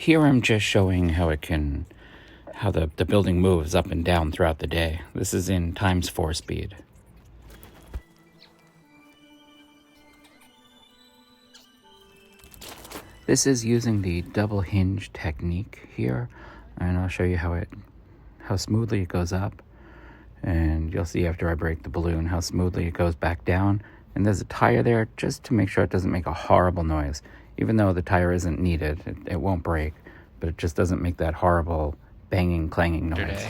Here I'm just showing how the building moves up and down throughout the day. This is in times 4 speed. This is using the double hinge technique here, and I'll show you how smoothly it goes up. And you'll see after I break the balloon how smoothly it goes back down. And there's a tire there just to make sure it doesn't make a horrible noise. Even though the tire isn't needed, it won't break, but it just doesn't make that horrible banging, clanging noise.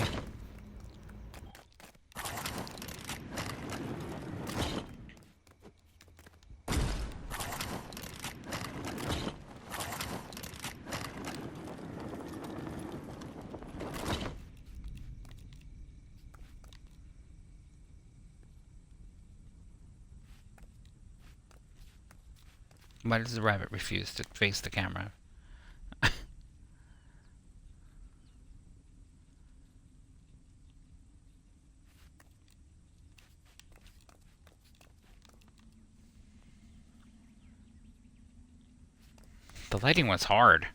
Why does the rabbit refuse to face the camera? The lighting was hard.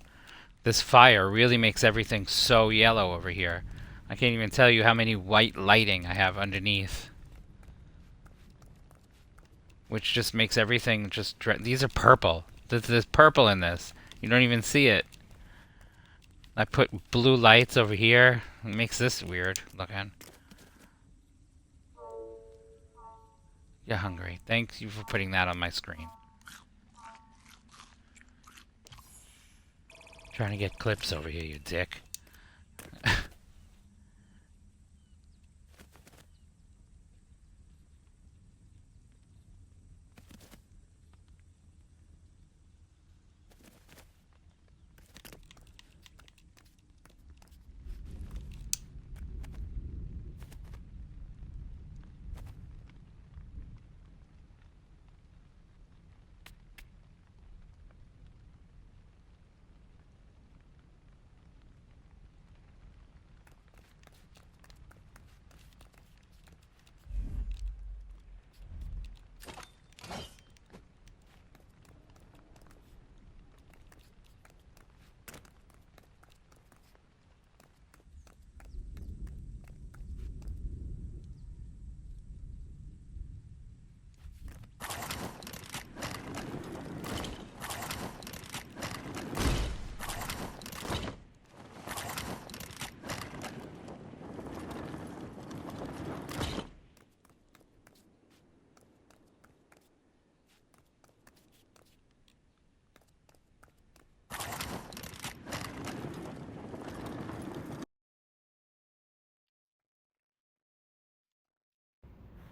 This fire really makes everything so yellow over here. I can't even tell you how many white lighting I have underneath. Which just makes everything just... These are purple. There's purple in this. You don't even see it. I put blue lights over here. It makes this weird looking. You're hungry. Thank you for putting that on my screen. Trying to get clips over here, you dick.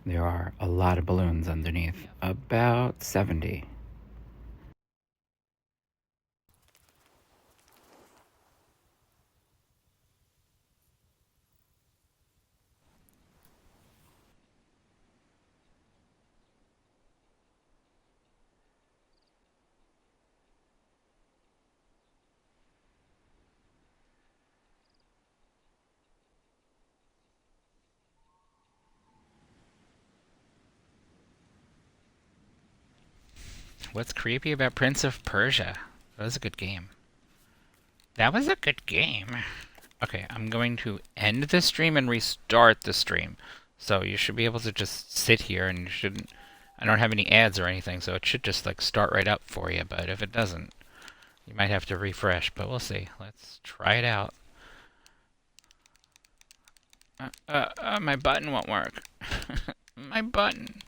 There are a lot of balloons underneath, about 70. What's creepy about Prince of Persia? That was a good game. That was a good game. Okay, I'm going to end the stream and restart the stream. So you should be able to just sit here and you shouldn't... I don't have any ads or anything, so it should just like start right up for you. But if it doesn't, you might have to refresh, but we'll see. Let's try it out. My button won't work. My button.